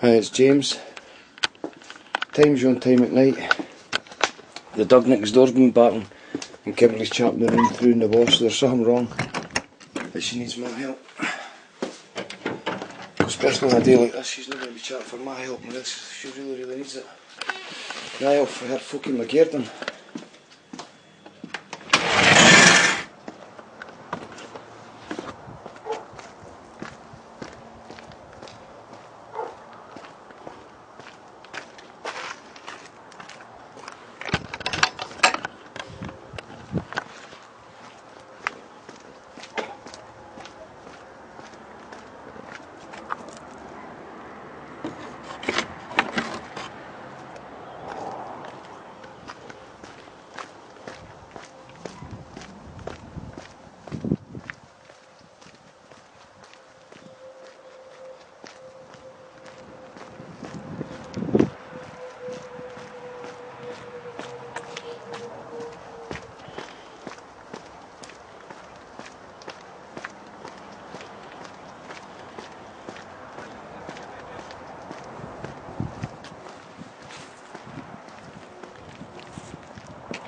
Hi, it's James. Time's on time at night. The dog next door's been barking and Kimberly's champing the room through in the wash, so there's something wrong. But she needs my help. Especially on a day like this, she's not going to be chatting for my help with this. She really needs it. Now off for her fucking McGarden.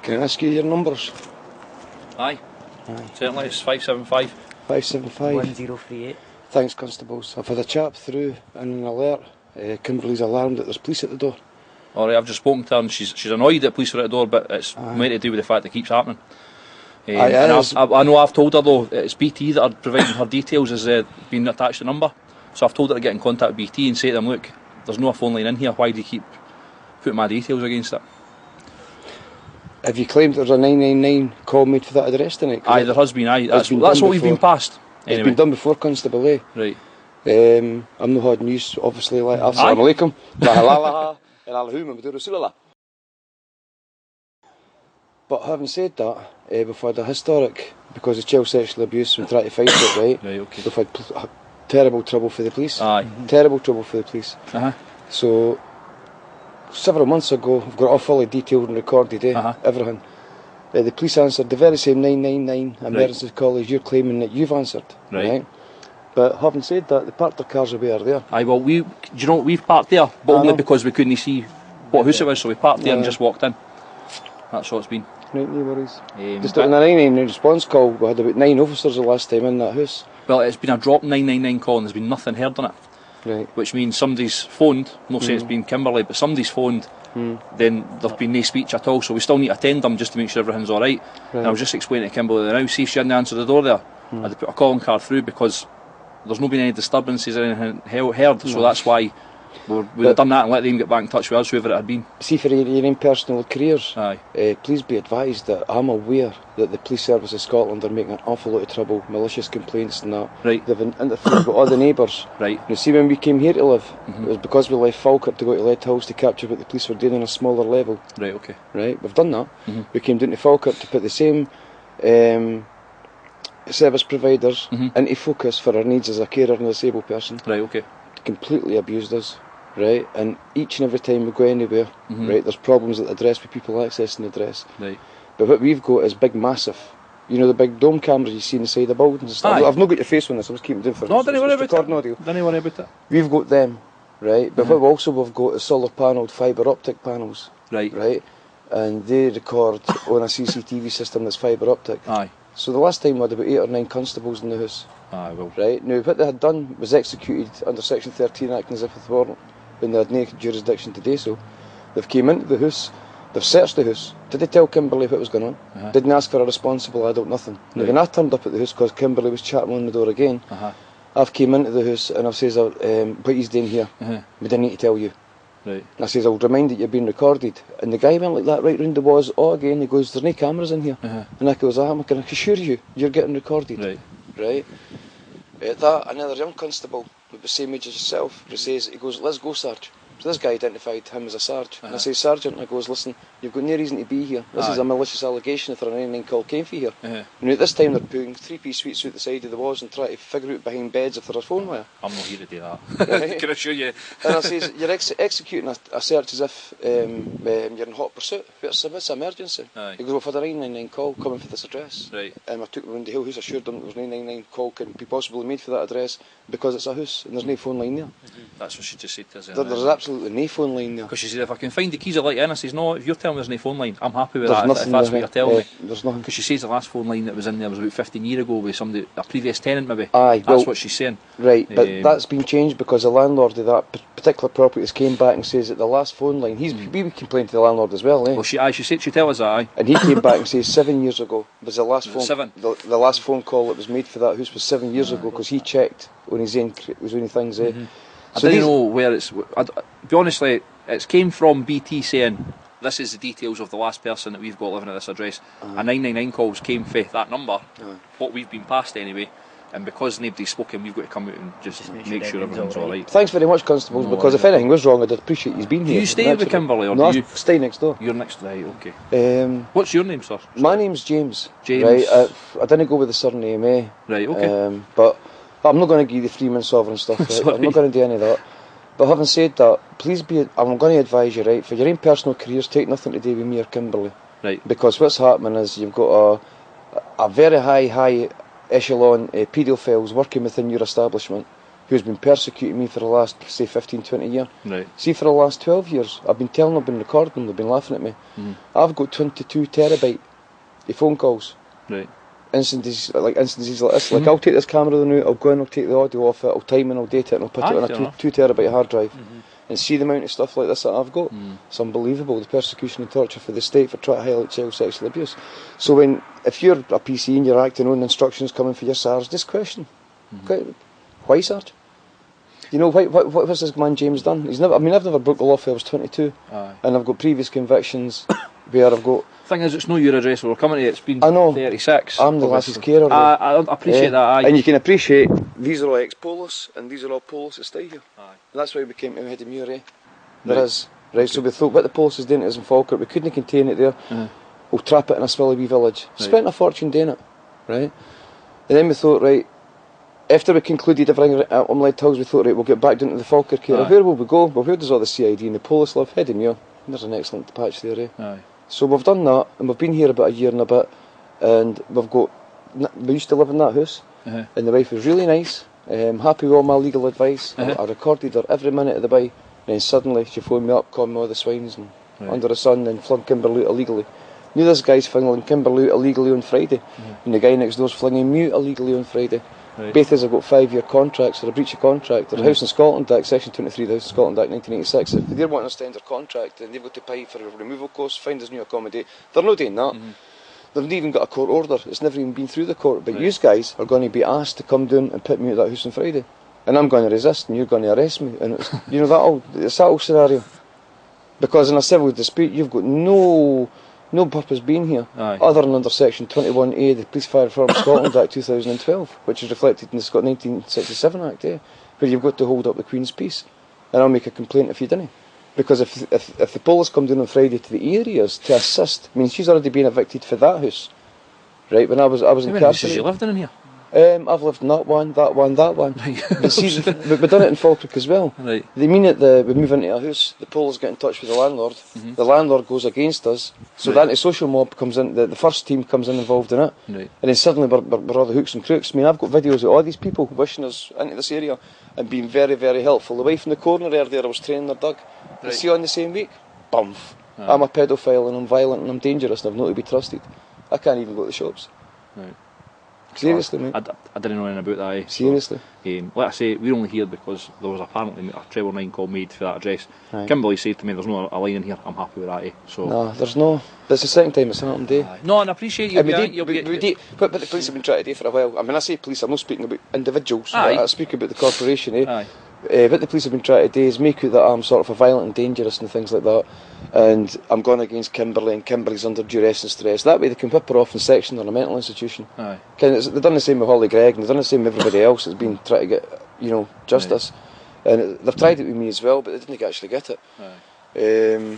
Can I ask you your numbers? Aye. Certainly, it's 575. 575. 1038. Thanks, constables. I've had a chap through and an alert. Kimberly's alarmed that there's police at the door. Alright, I've just spoken to her and she's annoyed that police are at the door, but it's mainly to do with the fact it keeps happening. And I know I've told her though, it's BT that are providing her details as being attached to the number. So I've told her to get in contact with BT and say to them, look, there's no phone line in here, why do you keep putting my details against it? Have you claimed there's a 999 call made for that address tonight? Aye, there has been, aye. That's what we've been past. Anyway. It's been done before, Constable, eh? Right. I'm not had news, obviously, like Assalamu alaikum, lahalaha, and alahuma madur rasulullah. But having said that, we've had a historic, because of child sexual abuse, and trying to fight it, right? Right, okay. We've had terrible trouble for the police. Aye. Terrible trouble for the police. Uh-huh. So, several months ago, we've got it all fully detailed and recorded, everything. The police answered the very same 999 emergency call as you're claiming that you've answered. Right. But having said that, they parked their cars away there. Aye, well, do you know what, we've parked there, but only because we couldn't see what house it was, so we parked there and just walked in. That's what it's been. Right, no worries. Just on a 999 response call, we had about 9 officers the last time in that house. Well, it's been a drop 999 call and there's been nothing heard on it. Right. Which means somebody's phoned, not saying it's been Kimberly, but somebody's phoned, then there's been no speech at all, so we still need to attend them just to make sure everything's alright. And I was just explaining to Kimberly now, see if she hadn't answered the door there, I'd have put a calling card through because there's not been any disturbances or anything heard, so that's why we'd have done that and let them get back in touch with us, whoever it had been. See, for your own personal careers, please be advised that I'm aware that the Police Service of Scotland are making an awful lot of trouble, malicious complaints and that. Right. They've interfered with all the neighbours. Right. You see, when we came here to live, it was because we left Falkirk to go to Lead Hills to capture what the police were doing on a smaller level. Right, okay. Right, we've done that. We came down to Falkirk to put the same service providers into focus for our needs as a carer and a disabled person. Right, okay. They completely abused us. Right, and each and every time we go anywhere, right, there's problems at the address with people accessing the address. Right. But what we've got is big, massive. You know the big dome cameras you see inside the buildings and stuff. I've not got your face on this. I was keeping doing for. No, don't worry about it. Don't worry about it. We've got them, right. But what we've got is solar panelled fibre optic panels. Right. Right, and they record on a CCTV system that's fibre optic. Aye. So the last time we had about 8 or 9 constables in the house. Aye, well. Right. Now what they had done was executed under Section 13 acting as if with warrant. When they had no jurisdiction to do so. They've came into the house, they've searched the house. Did they tell Kimberly what was going on? Didn't ask for a responsible adult, nothing. Now when I turned up at the house because Kimberly was chatting on the door again, I've came into the house and I've says, what he's doing here, we didn't need to tell you. Right. And I says, I'll remind that you're being recorded. And the guy went like that right round the walls, again, he goes, there's no cameras in here. And I goes, I can assure you, you're getting recorded. Right. Right. At that, another young constable with the same age as yourself, he says, he goes, let's go, Sarge. So this guy identified him as a Sarge. And I say, Sergeant, I goes, listen, you've got no reason to be here. This is a malicious allegation if a 999 call came for here. And at this time they're putting 3-piece suites out the side of the walls and trying to figure out behind beds if there's a phone wire. I'm not here to do that. Right? Can I assure you? And I says, you're executing a search as if you're in hot pursuit. It's an emergency. He goes, well, for the 999 call coming for this address. Right. I took him around the hill house, assured them there was 999 call can be possibly made for that address because it's a house and there's no phone line there. That's what she just said to us. There's absolutely no phone line there. Because she said, if I can find the keys, I'll let you in. I says, no, if you're telling me there's no phone line, I'm happy with that, if that's what you're telling me. There's nothing. Because she says the last phone line that was in there was about 15 years ago with somebody, a previous tenant maybe. Aye, that's what she's saying. Right, but that's been changed because the landlord of that particular property has came back and says that the last phone line, we complained to the landlord as well, eh? Well, she said she tell us that, aye. And he came back and says 7 years ago was the last phone. 7. The last phone call that was made for that house was 7 years ago because he checked on his own things, eh? I don't know where it's. Be honestly, it came from BT saying this is the details of the last person that we've got living at this address. A 999 calls came for that number, what we've been passed anyway, and because nobody's spoken, we've got to come out and just make sure everything's all right. Thanks very much, constables, because if anything was wrong, I'd appreciate you've been here. Do you stay with Kimberley, or no, do you stay next door? You're next, right? Okay. What's your name, sir? My name's James. James. Right. I didn't go with the surname, eh? Right. Okay. But I'm not going to give you the Freeman sovereign stuff. Right? I'm not going to do any of that. But having said that, please I'm going to advise you, right, for your own personal careers, take nothing to do with me or Kimberley. Right. Because what's happening is you've got a very high echelon paedophiles working within your establishment who's been persecuting me for the last, say, 15, 20 years. Right. See, for the last 12 years, I've been telling them, I've been recording them, they've been laughing at me. I've got 22 terabyte of phone calls. Right. Instances like this. Like, I'll take this camera now, I'll go in, I'll take the audio off it, I'll time and I'll date it, and I'll put it on a 2 terabyte hard drive. And see the amount of stuff like this that I've got. It's unbelievable, the persecution and torture for the state for trying to highlight child sexual abuse. So if you're a PC and you're acting on instructions coming for your SARS, just question. Why, Sarge? You know, what has this man James done? I've never broke the law till I was 22. And I've got previous convictions where I've got... Thing is, it's not your address we're coming to, it's been 36. I'm the lass's carer. I appreciate that, aye. And you can appreciate, these are all ex-Polis, and these are all Polis that stay here. And that's why we came to Head of Muir, eh? There is. Right, so we thought, what the Polis is doing to us in Falkirk, we couldn't contain it there. We'll trap it in a swilly wee village. Spent a fortune doing it, right? And then we thought, right, after we concluded everything at Umlead Hills, we thought, right, we'll get back down to the Falkirk area. Where will we go? Well, where does all the CID and the Polis live? Head of Muir. There's an excellent patch there, eh? So we've done that, and we've been here about a year and a bit, and we used to live in that house, and the wife was really nice, happy with all my legal advice. I recorded her every minute of the way, and then suddenly she phoned me up, calling me all the swines and under the sun, and flung Kimberley out illegally. Knew this guy's flinging Kimberley out illegally on Friday, and the guy next door's flinging me out illegally on Friday. Both of us have got 5-year contracts for a breach of contract. There's a House in Scotland Act, Section 23 of the House in Scotland Act 1986. If they're wanting to extend their contract, then they've got to pay for a removal cost, find us new accommodate. They're not doing that. They've not even got a court order. It's never even been through the court. But you guys are going to be asked to come down and put me out of that house on Friday. And I'm going to resist, and you're going to arrest me. And it's, you know, it's that whole scenario. Because in a civil dispute, you've got no purpose being here, other than under Section 21A of the Police Firearms Scotland Act 2012, which is reflected in the 1967 Act, where you've got to hold up the Queen's peace. And I'll make a complaint if you didn't. Because if the police come down on Friday to the areas to assist, I mean, she's already been evicted for that house, right? When I was incarcerated. How many houses you lived in here? I've lived in that one. Right. But see, we've done it in Falkirk as well. Right. They mean that we move into a house, the police get in touch with the landlord, the landlord goes against us, so the anti-social mob comes in, the first team comes in involved in it, and then suddenly we're all the hooks and crooks. I mean, I've got videos of all these people wishing us into this area and being very, very helpful. The wife in the corner there, I was training their dog. You see on the same week, bumf. I'm a paedophile and I'm violent and I'm dangerous and I'm not to be trusted. I can't even go to the shops. Right. Seriously, mate. I didn't know anything about that. Seriously. So, like I say, we're only here because there was apparently a 999 call made for that address. Kimberley said to me, "There's no a line in here." I'm happy with that. So no, there's no. That's the second time it's happened. No, and I appreciate you. But the police have been trying to do for a while. I mean, I say police. I'm not speaking about individuals. I speak about the corporation. What the police have been trying to do is make out that I'm sort of a violent and dangerous and things like that, and I'm going against Kimberley, and Kimberley's under duress and stress. That way they can pip her off in section or a mental institution. They've done the same with Holly Gregg, and they've done the same with everybody else that's been trying to get, justice. And they've tried it with me as well, but they didn't actually get it.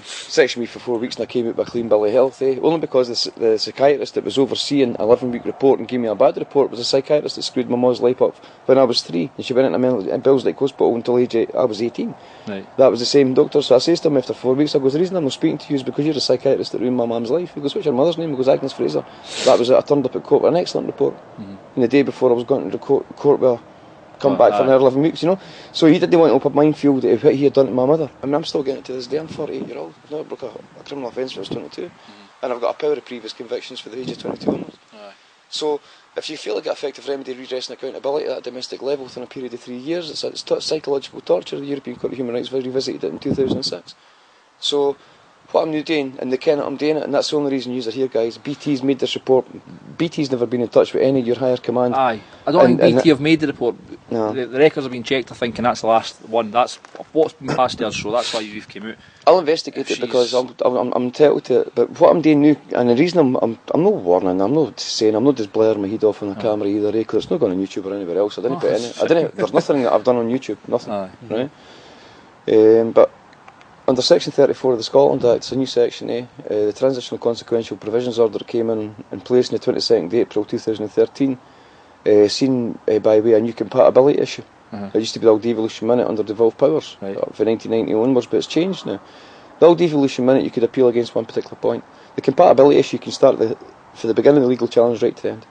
Sectioned me for 4 weeks and I came out with a clean bill of health, only because the psychiatrist that was overseeing a 11-week report and gave me a bad report was a psychiatrist that screwed my mum's life up when I was 3, and she went into Bills Lake Hospital until I was 18. Right. That was the same doctor, so I says to him after 4 weeks, I goes, the reason I'm not speaking to you is because you're a psychiatrist that ruined my mum's life. He goes, what's your mother's name? He goes, Agnes Fraser. That was it. I turned up at court with an excellent report. And the day before I was going to the court with come back for another 11 weeks, So he didn't want to open a minefield of what he had done to my mother. I mean, I'm still getting it to this day. I'm 48-year-old. I've never broke a criminal offence when I was 22. And I've got a power of previous convictions for the age of 22 onwards. So if you feel like effective remedy, redress and accountability at a domestic level within a period of 3 years, it's psychological torture. The European Court of Human Rights revisited it in 2006. So what I'm doing, and they ken it, I'm doing it, and that's the only reason you're here, guys. BT's made this report. BT's never been in touch with any of your higher command. Aye, I don't think BT have made the report. No. The records have been checked, I think, and that's the last one. That's what's been passed there, so that's why you've came out. I'll investigate it because I'm entitled to it. But what I'm doing now, and the reason I'm not warning, I'm not saying, I'm not just blaring my head off on the camera either, because it's not going on YouTube or anywhere else. I didn't put any. There's nothing that I've done on YouTube, nothing. Right? But under Section 34 of the Scotland Act, it's a new section, the Transitional Consequential Provisions Order came in place on the 22nd of April 2013, seen by way of a new compatibility issue. It used to be the old devolution minute under devolved powers for 1990 onwards, but it's changed now. The old devolution minute, you could appeal against one particular point. The compatibility issue can start for the beginning of the legal challenge right to the end.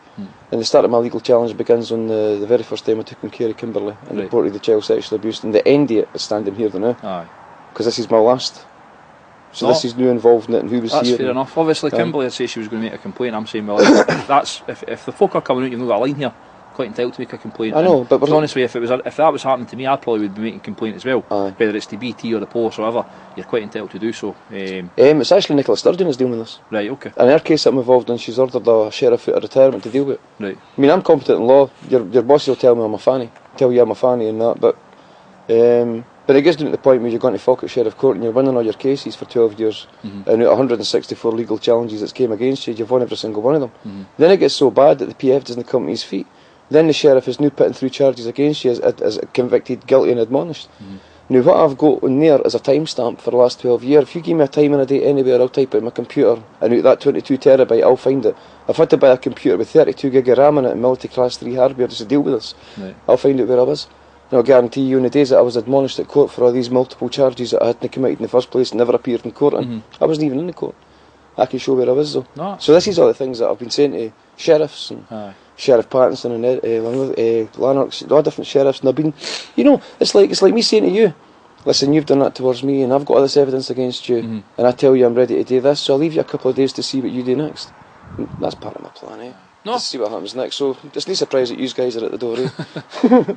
And the start of my legal challenge begins on the very first time I took in care of Kimberley and reported the child sexual abuse, and the end of it is standing here now. Because this is my last. So this is new involved in it, and who was here. That's fair enough. Obviously, Kimberley had said she was going to make a complaint. I'm saying, well, that's if the folk are coming out, you've not got a line here. Quite entitled to make a complaint. I know, but honestly, if that was happening to me, I probably would be making a complaint as well. Whether it's to BT or the Post or whatever, you're quite entitled to do so. It's actually Nicola Sturgeon is dealing with this. Right. Okay. In her case, I'm involved in. She's ordered a sheriff out of retirement to deal with it. Right. I mean, I'm competent in law. Your boss will tell me I'm a fanny, tell you I'm a fanny and that, but it gets down to the point where you're going to Falkirk Sheriff Court and you're winning all your cases for 12 years, and out of 164 legal challenges that came against you, you've won every single one of them. Then it gets so bad that the PF doesn't come to his feet. Then the sheriff is now putting through charges against you as convicted, guilty and admonished. Now what I've got on there is a timestamp for the last 12 years. If you give me a time and a date anywhere, I'll type it in my computer, and out that 22 terabyte I'll find it. I've had to buy a computer with 32 gig of RAM in it and multi-class 3 hardware just to deal with this. I'll find out where I was. And I'll guarantee you, in the days that I was admonished at court for all these multiple charges that I hadn't committed in the first place and never appeared in court, and I wasn't even in the court. I can show where I was though. So this is all the things that I've been saying to sheriffs and Sheriff Pattinson and Lanark, all different sheriffs, and I've been, it's like me saying to you, listen, you've done that towards me and I've got all this evidence against you, and I tell you I'm ready to do this, so I'll leave you a couple of days to see what you do next. And that's part of my plan, Just see what happens next, so just no surprise that you guys are at the door,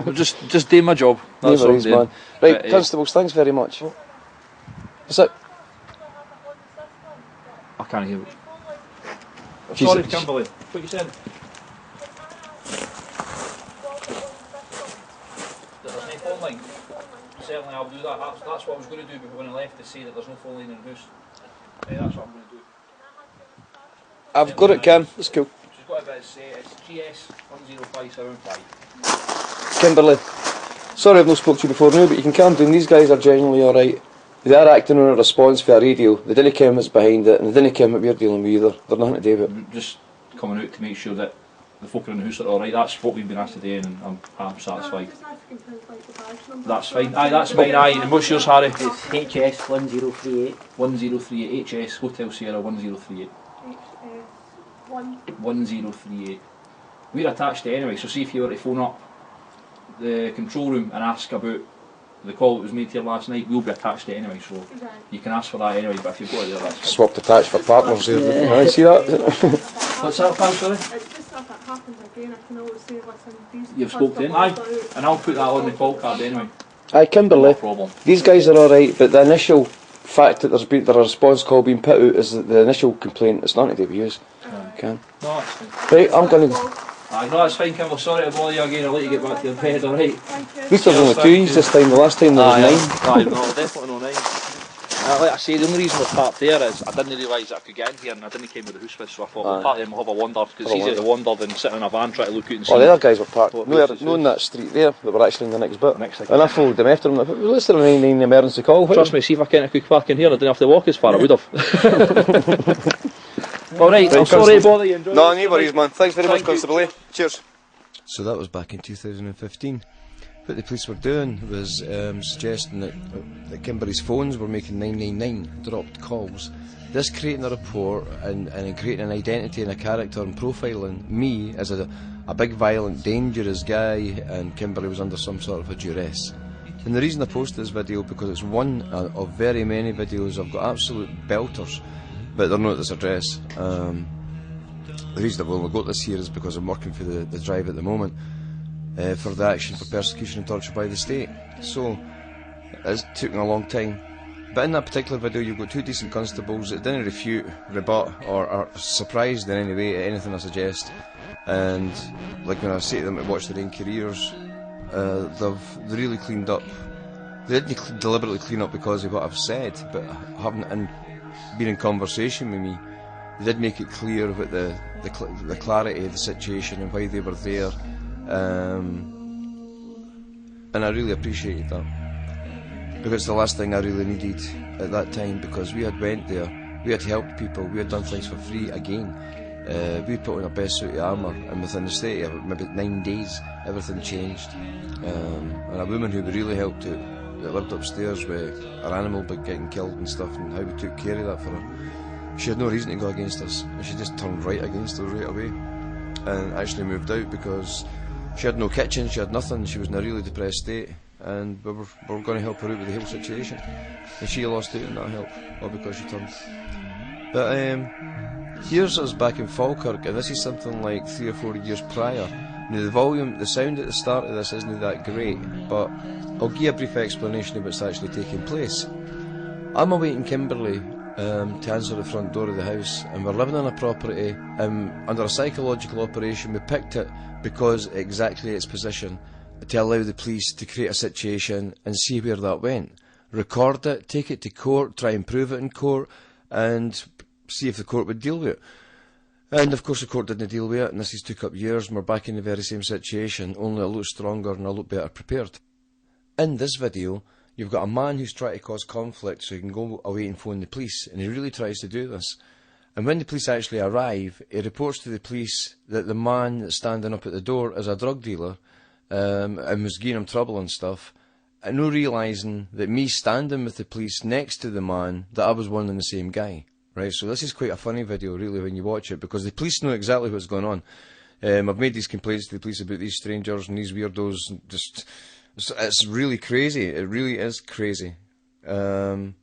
Well, just do my job. That's all, man. Right, constables, thanks very much. What's that? I can't hear it. Sorry, Kimberley. What you said? There's no phone line. Certainly I'll do that. That's what I was going to do before when I left, to say that there's no phone line in the house. That's what I'm going to do. I've got it, Cam. That's cool. She's got a bit it's GS 10575. Kimberley, sorry I've not spoke to you before now, but you can calm down. These guys are genuinely alright. They are acting on a response for a radio. They didn't care what's behind it, and they didn't care what we're dealing with either. They're nothing to do with it. Just coming out to make sure that the folk in the house are alright. That's what we've been asked today, and I'm satisfied. That's fine. Aye, that's mine. Aye, and what's yours, Harry? It's HS 1038. 1038 HS Hotel Sierra 1038. 1038. We're attached to anyway, so see if you were to phone up the control room and ask about the call that was made here last night, we'll be attached to anyway, so you can ask for that anyway, but if you've got it there, that's fine. Swapped attached for partners here. Yeah. See that? What's that, pal, sorry? It's just if it happens again, I can always say, listen, these You've spoke to him, aye, and I'll put that on the call card anyway. Aye, Kimberley, No problem. These guys are alright, but the initial fact that there's been a response call being put out is the initial complaint. It's nothing to do with you. No, that's fine. Right, I'm going to... Aye, no, that's fine, Kimball. Sorry to bother you again. I'll let you get back to your bed, alright? At least there's only 2 this time. The last time there was 9. Aye, no, definitely no 9. Like I say, the only reason we're parked there is I didn't realise that I could get in here and I didn't come with the house with, so I thought we'll park there and we'll have a wander, because it's easier to wander than sitting in a van trying to look out and see. Oh, the other guys were parked no in that street there, that were actually in the next bit. And I followed them after them. I thought, well, let's do a 999 emergency call. Trust me, see if I can't quick park in here, I didn't have to walk as far, I would have. Alright, I'm sorry to bother you. Enjoy. No, no worries, man. Thanks very much, Constable A. Cheers. So that was back in 2015. What the police were doing was suggesting that Kimberley's phones were making 999 dropped calls. This creating a report and creating an identity and a character and profiling me as a big violent dangerous guy, and Kimberley was under some sort of a duress. And the reason I posted this video because it's one of very many videos. I've got absolute belters, but they're not at this address. The reason I've only got this here is because I'm working for the drive at the moment. For the action for persecution and torture by the state. So it's taken a long time, but in that particular video you've got two decent constables that didn't refute, rebut or are surprised in any way at anything I suggest. And like when I say to them to watch their own careers, they've really cleaned up. They didn't deliberately clean up because of what I've said, but having and been in conversation with me, they did make it clear about the clarity of the situation and why they were there. And I really appreciated that, because it's the last thing I really needed at that time, because we had went there, we had helped people, we had done things for free again. We put on our best suit of armour, and within the state of maybe 9 days everything changed. And a woman who we really helped out, that lived upstairs with her animal getting killed and stuff, and how we took care of that for her, she had no reason to go against us, and she just turned right against us right away and actually moved out because she had no kitchen, she had nothing, she was in a really depressed state, and we were going to help her out with the whole situation, and she lost out on that help, all because she turned. But here's us back in Falkirk, and this is something like 3 or 4 years prior. Now the sound at the start of this isn't that great, but I'll give a brief explanation of what's actually taking place. I'm awaiting Kimberley to answer the front door of the house, and we're living on a property. Under a psychological operation, we picked it because exactly its position, to allow the police to create a situation and see where that went. Record it, take it to court, try and prove it in court, and see if the court would deal with it. And of course the court didn't deal with it, and this has took up years, and we're back in the very same situation, only a lot stronger and a lot better prepared. In this video, you've got a man who's trying to cause conflict so he can go away and phone the police, and he really tries to do this. And when the police actually arrive, he reports to the police that the man that's standing up at the door is a drug dealer, and was giving him trouble and stuff, and no realising that me standing with the police next to the man, that I was one and the same guy. Right, so this is quite a funny video really when you watch it, because the police know exactly what's going on. I've made these complaints to the police about these strangers and these weirdos, just it's really crazy, it really is crazy. But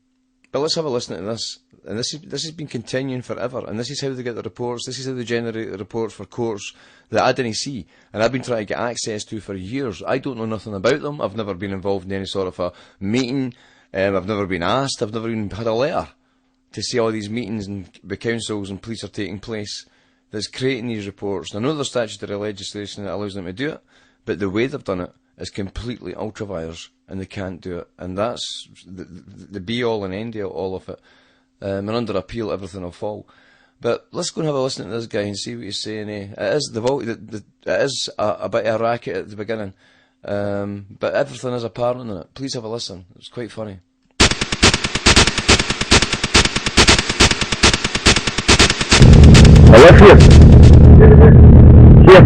let's have a listen to this. And this has been continuing forever, and this is how they get the reports, this is how they generate the reports for courts that I didn't see, and I've been trying to get access to for years. I don't know nothing about them, I've never been involved in any sort of a meeting, I've never been asked, I've never even had a letter to see all these meetings and the councils and police are taking place that's creating these reports. And I know there's statutory legislation that allows them to do it, but the way they've done it is completely ultra-vires, and they can't do it, and that's the be-all and end-all of it. And under appeal everything will fall. But let's go and have a listen to this guy and see what he's saying. It is it is a bit of a racket at the beginning, but everything is apparent in it. Please have a listen, it's quite funny. I live here. Here.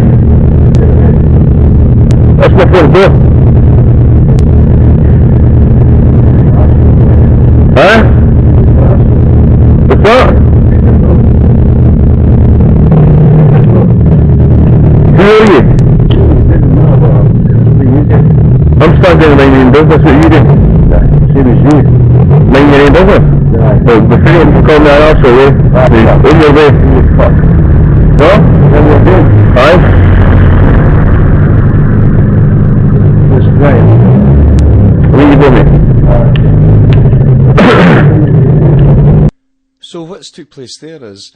That's my front door. Huh? What's that? Who are you? I'm standing in my own business. What are you doing? Same as you. Mind your own business? Well, before you call me an arsehole, on your way. No? On your way? Aye? This is right. Where you going? So what's took place there is,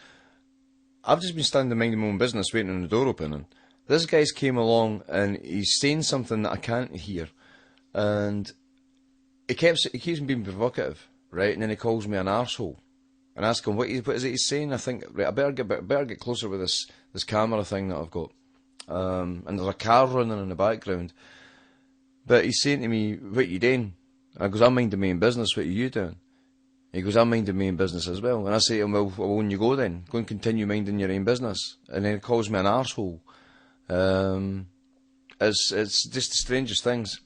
I've just been standing minding my own business waiting on the door opening. This guy's came along and he's saying something that I can't hear, and he keeps being provocative. right, and then he calls me an arsehole. And I ask him, what is it he's saying? I think, right, I better get closer with this camera thing that I've got. And there's a car running in the background. But he's saying to me, what you doing? And I goes, I'm minding my own business, what are you doing? He goes, I'm minding my own business as well. And I say to him, well, when you go then? Go and continue minding your own business. And then he calls me an arsehole. It's just the strangest things.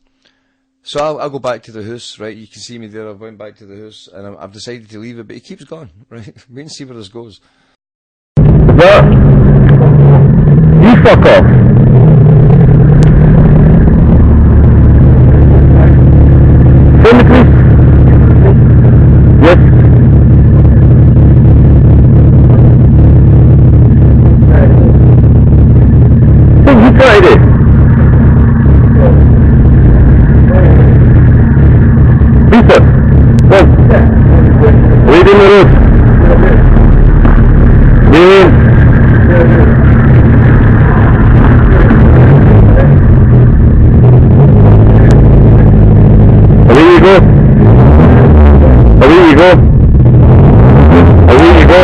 So I'll go back to the house, right? You can see me there. I've went back to the house, and I've decided to leave it, but he keeps going, right? Wait and see where this goes. But you fuck off. Phone the police. Yes. What are you trying to do? Peter, come. Wait in the road. Away you go. Away you go. Away you go.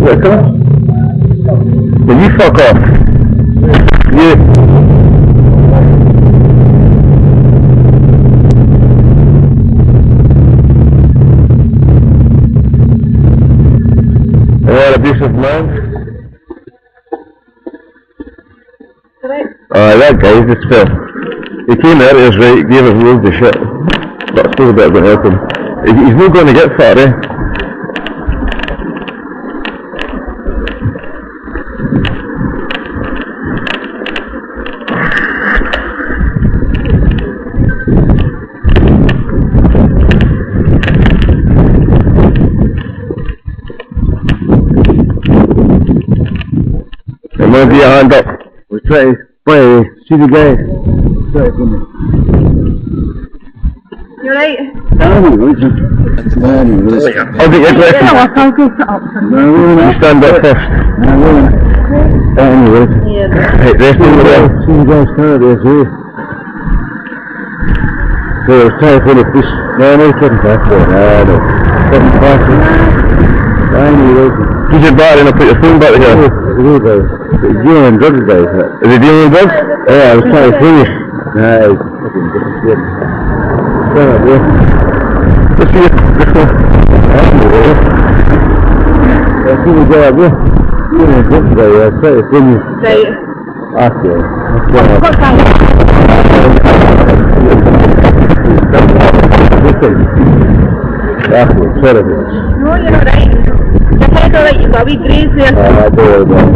What, come on? Will you fuck off? Yeah. Abusive man. That guy, he's just Phil. He came out, he was right, gave us loads of shit. But I suppose a bit about helping. He's not going to get far, eh? I'm going to be a hand up. We'll try to see the guy. You're right. I'll get your question. I'll go sit up. You stand up first. Anyway. Right, rest in the well. See the guy's car there, see? So I was trying to phone the police. No, he couldn't pass it. No. Couldn't pass it. Anyway. Keep your battery and I'll put your phone back here. He's dealing in drugs, guys. Is he dealing in drugs? Yeah, I was trying to finish. Nah, he's fucking disappeared. Let's see it. Let's go. Let's see the guy up there. Dealing in drugs, guys. I was trying to finish. Right. Okay. Let's go. What time? Listen. After, sorry. No, you're alright. Your head's alright, you've got a wee graze there. Don't worry about it.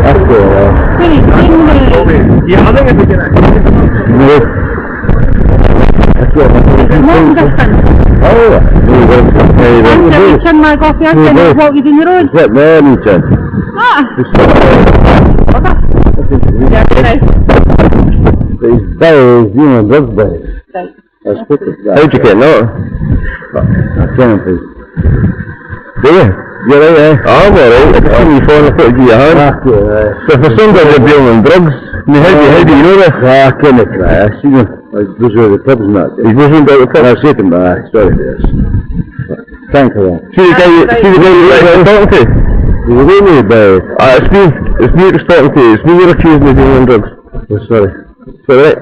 After, Yeah, I think it's a good idea. no. That's what I'm Long distance. Oh, yeah. I'm reaching my off here, and I'll walk you down the road. Is that man, Jen? Ah! Yeah, nice. He's doing drugs, boys. Right. How'd you get that? I can't, please. Do you? You're right, eh? I'm alright. I can see you falling a foot of your hand. So for somebody you're dealing in drugs, I mean, how do you know this? I can't try. I see him. I goes over the pubs and that. He's goes into the pub. I say to him, sorry for this. Thank you. See the guy you like talking to? You know me about it? It's me that's talking to you. It's me you're accusing of dealing in drugs. Oh, sorry. It's alright.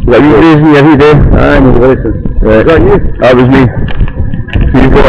Like you raising me every day? I know, listen. Is that you? That was me. See you go.